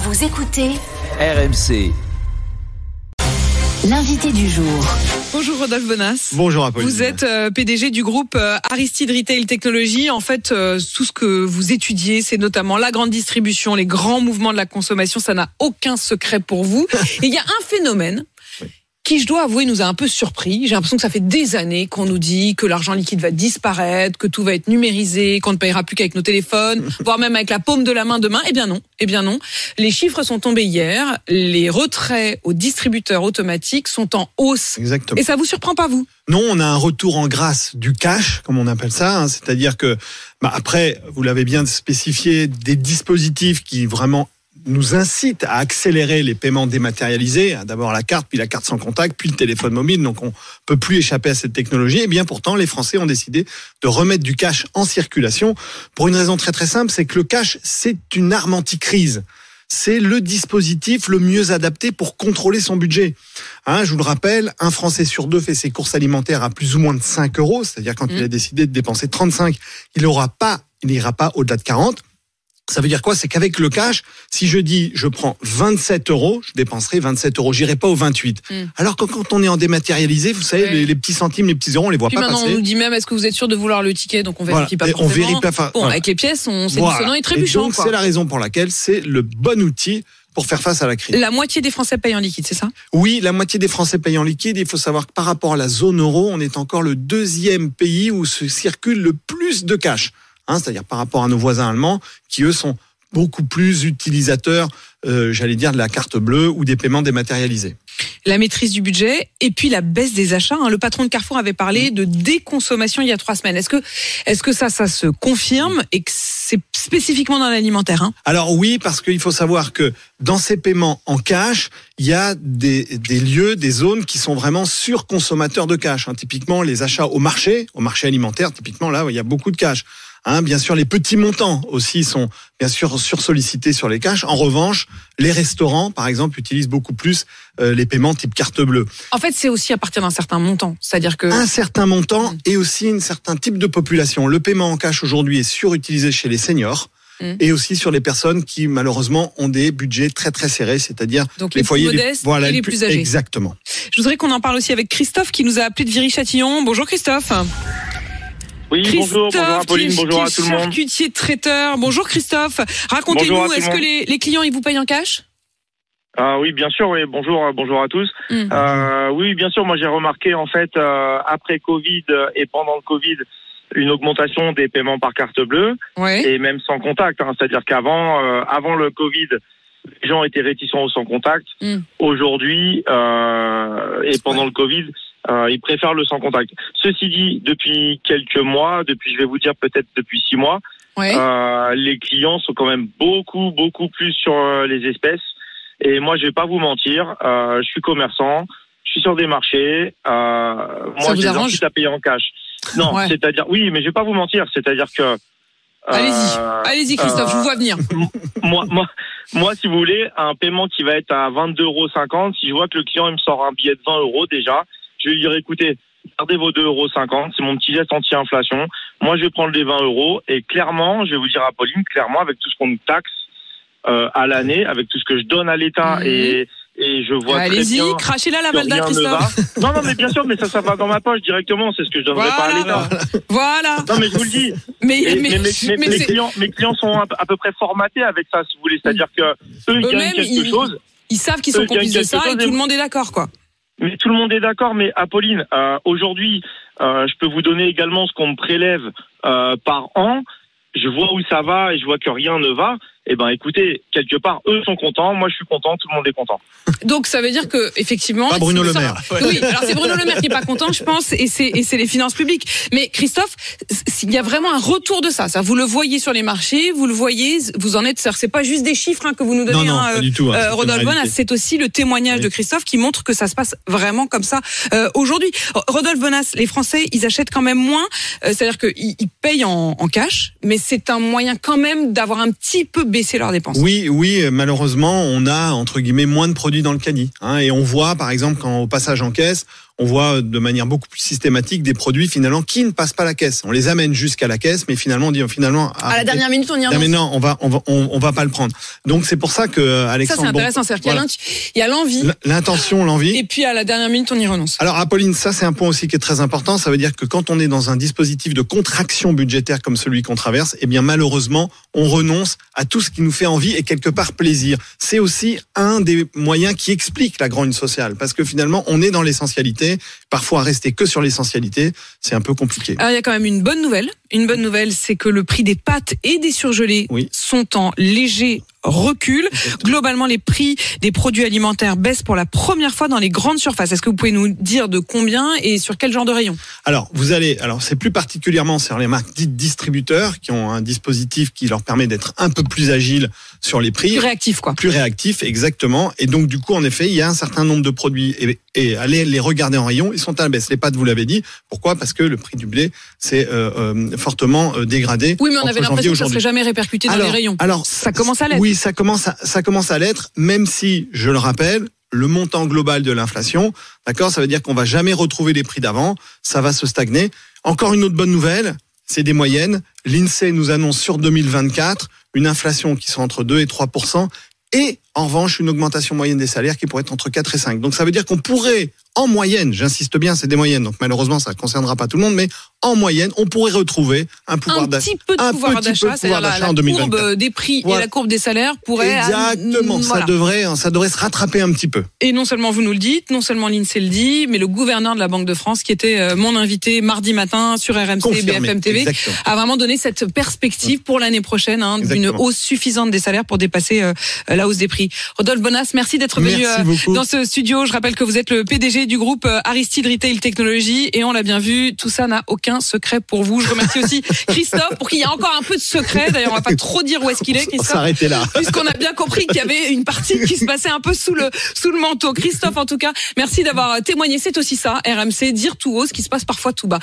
Vous écoutez RMC. L'invité du jour. Bonjour Rodolphe Bonas. Bonjour Apolline. Vous êtes PDG du groupe Aristide Retail Technologies. En fait, tout ce que vous étudiez, c'est notamment la grande distribution, les grands mouvements de la consommation. Ça n'a aucun secret pour vous. Et il y a un phénomène qui, je dois avouer, nous a un peu surpris. J'ai l'impression que ça fait des années qu'on nous dit que l'argent liquide va disparaître, que tout va être numérisé, qu'on ne payera plus qu'avec nos téléphones, voire même avec la paume de la main demain. Eh bien non. Les chiffres sont tombés hier. Les retraits aux distributeurs automatiques sont en hausse. Exactement. Et ça vous surprend pas, vous ? Non, on a un retour en grâce du cash, comme on appelle ça. C'est-à-dire que, après, vous l'avez bien spécifié, des dispositifs qui vraiment nous incite à accélérer les paiements dématérialisés, d'abord la carte, puis la carte sans contact, puis le téléphone mobile, donc on peut plus échapper à cette technologie. Et bien pourtant, les Français ont décidé de remettre du cash en circulation pour une raison très très simple, c'est que le cash, c'est une arme anti-crise. C'est le dispositif le mieux adapté pour contrôler son budget. Je vous le rappelle, un Français sur deux fait ses courses alimentaires à plus ou moins de 5 euros, c'est-à-dire quand il a décidé de dépenser 35, il n'ira pas au-delà de 40. Ça veut dire quoi? C'est qu'avec le cash, si je dis je prends 27 euros, je dépenserai 27 euros. J'irai pas aux 28. Alors que quand on est en dématérialisé, vous savez, les petits centimes, les petits euros, on les voit puis pas maintenant, passer. on nous dit même, est-ce que vous êtes sûr de vouloir le ticket? Donc on vérifie pas forcément. On vérifie pas. Bon, avec les pièces, c'est dissonant et trébuchant. Donc c'est la raison pour laquelle c'est le bon outil pour faire face à la crise. La moitié des Français payent en liquide, c'est ça? Oui, la moitié des Français payent en liquide. Il faut savoir que par rapport à la zone euro, on est encore le deuxième pays où se circule le plus de cash. C'est-à-dire par rapport à nos voisins allemands, qui eux sont beaucoup plus utilisateurs, de la carte bleue ou des paiements dématérialisés. La maîtrise du budget et puis la baisse des achats. Le patron de Carrefour avait parlé de déconsommation il y a 3 semaines. Est-ce que ça se confirme et que c'est spécifiquement dans l'alimentaire? Alors oui, parce qu'il faut savoir que dans ces paiements en cash, il y a des lieux, des zones qui sont vraiment surconsommateurs de cash. Typiquement, les achats au marché alimentaire, typiquement là, il y a beaucoup de cash. Bien sûr, les petits montants aussi sont bien sûr sursollicités sur les cash. En revanche, les restaurants, par exemple, utilisent beaucoup plus les paiements type carte bleue. En fait, c'est aussi à partir d'un certain montant, c'est-à-dire que un certain montant et aussi un certain type de population. Le paiement en cash aujourd'hui est surutilisé chez les seniors. Et aussi sur les personnes qui malheureusement ont des budgets très très serrés, c'est-à-dire donc les foyers modestes et les plus âgés. Exactement. Je voudrais qu'on en parle aussi avec Christophe qui nous a appelé de Viry-Châtillon. Bonjour Christophe. Oui, bonjour Apolline, bonjour à tout le monde. Charcutier traiteur. Bonjour Christophe. Racontez-nous, est-ce que les clients ils vous payent en cash? Oui, bien sûr. Oui, bonjour à tous. Oui, bien sûr. Moi, j'ai remarqué en fait après Covid et pendant le Covid une augmentation des paiements par carte bleue et même sans contact. C'est-à-dire qu'avant, avant le Covid, les gens étaient réticents au sans contact. Aujourd'hui et pendant le Covid, ils préfèrent le sans contact. Ceci dit, depuis quelques mois, je vais vous dire peut-être depuis 6 mois, les clients sont quand même beaucoup plus sur les espèces. Et moi, je vais pas vous mentir, je suis commerçant, je suis sur des marchés. Moi, je les incite à payer en cash. Non, c'est-à-dire, oui, mais je vais pas vous mentir, c'est-à-dire que. Allez-y, Christophe, je vous vois venir. Moi, si vous voulez, un paiement qui va être à 22,50 €, si je vois que le client il me sort un billet de 20 € déjà, je vais lui dire, écoutez, gardez vos 2,50 €, c'est mon petit geste anti-inflation. Moi, je vais prendre les 20 € et clairement, je vais vous dire à Pauline, clairement, avec tout ce qu'on nous taxe à l'année, avec tout ce que je donne à l'État et je vois très bien. Allez-y, crachez-là la Valda, Christophe. Non, mais bien sûr, mais ça va dans ma poche directement, c'est ce que je donnerai pas à l'État. Voilà. Non, mais je vous le dis. Mes clients sont à peu près formatés avec ça, si vous voulez. C'est-à-dire que eux, ils gagnent quelque chose. Ils savent qu'ils sont complices de ça et tout le monde est d'accord, quoi. Mais tout le monde est d'accord, mais Apolline, aujourd'hui, je peux vous donner également ce qu'on me prélève par an. Je vois où ça va et je vois que rien ne va. Eh ben, écoutez, quelque part, eux sont contents, moi je suis content, tout le monde est content. Donc ça veut dire que effectivement, pas Bruno Le Maire. Oui, alors c'est Bruno Le Maire qui est pas content, je pense, et c'est les finances publiques. Mais Christophe, il y a vraiment un retour de ça. Vous le voyez sur les marchés, vous le voyez, vous en êtes. C'est pas juste des chiffres que vous nous donnez, pas du tout, Rodolphe Bonas. C'est aussi le témoignage de Christophe qui montre que ça se passe vraiment comme ça aujourd'hui. Rodolphe Bonas, les Français, ils achètent quand même moins, c'est-à-dire qu'ils payent en cash, mais c'est un moyen quand même d'avoir un petit peu baisser leurs dépenses. Oui, malheureusement, on a, entre guillemets, moins de produits dans le caddie. Et on voit, par exemple, quand au passage en caisse, on voit de manière beaucoup plus systématique des produits finalement qui ne passent pas la caisse. On les amène jusqu'à la caisse, mais finalement on dit à la dernière minute on y renonce. Mais non, on va pas le prendre. Donc c'est pour ça que Alexandre. Ça c'est intéressant, c'est-à-dire qu'il y a l'envie, l'intention, l'envie. Et puis à la dernière minute on y renonce. Alors Apolline, ça c'est un point aussi qui est très important. Ça veut dire que quand on est dans un dispositif de contraction budgétaire comme celui qu'on traverse, eh bien malheureusement on renonce à tout ce qui nous fait envie et quelque part plaisir. C'est aussi un des moyens qui explique la grogne sociale, parce que finalement on est dans l'essentialité. Parfois rester que sur l'essentialité, c'est un peu compliqué. Alors il y a quand même une bonne nouvelle. Une bonne nouvelle, c'est que le prix des pâtes et des surgelés sont en léger recul. Globalement, les prix des produits alimentaires baissent pour la première fois dans les grandes surfaces. Est-ce que vous pouvez nous dire de combien et sur quel genre de rayon? Alors c'est plus particulièrement sur les marques dites distributeurs qui ont un dispositif qui leur permet d'être un peu plus agiles sur les prix. Plus réactif, quoi. Plus réactif, exactement. Et donc, du coup, en effet, il y a un certain nombre de produits et allez les regarder en rayon, ils sont à la baisse. Les pâtes, vous l'avez dit. Pourquoi? Parce que le prix du blé s'est fortement dégradé. Oui, mais on avait l'impression que ça serait jamais répercuté dans les rayons. Alors, ça commence à l'être. Oui, ça commence à l'être, même si, je le rappelle, le montant global de l'inflation, d'accord, ça veut dire qu'on va jamais retrouver les prix d'avant, ça va se stagner. Encore une autre bonne nouvelle, c'est des moyennes. L'INSEE nous annonce sur 2024 une inflation qui sera entre 2 et 3%, et en revanche une augmentation moyenne des salaires qui pourrait être entre 4 et 5. Donc ça veut dire qu'on pourrait, en moyenne, j'insiste bien, c'est des moyennes, donc malheureusement ça ne concernera pas tout le monde, mais en moyenne, on pourrait retrouver un pouvoir d'achat. Un petit peu de pouvoir d'achat, c'est-à-dire la courbe des prix et la courbe des salaires pourrait... Exactement, ça devrait se rattraper un petit peu. Et non seulement vous nous le dites, non seulement l'INSEE le dit, mais le gouverneur de la Banque de France, qui était mon invité mardi matin sur RMC, confirmé, BFM TV, exactement. a vraiment donné cette perspective pour l'année prochaine, d'une hausse suffisante des salaires pour dépasser la hausse des prix. Rodolphe Bonas, merci d'être venu dans ce studio. Je rappelle que vous êtes le PDG du groupe Aristide Retail Technologies, et on l'a bien vu, tout ça n'a aucun secret pour vous. Je remercie aussi Christophe pour qu'il y ait encore un peu de secret. D'ailleurs, on va pas trop dire où est-ce qu'il est, Christophe. On s'arrêter là. Puisqu'on a bien compris qu'il y avait une partie qui se passait un peu sous le manteau. Christophe, en tout cas, merci d'avoir témoigné. C'est aussi ça, RMC, dire tout haut ce qui se passe parfois tout bas.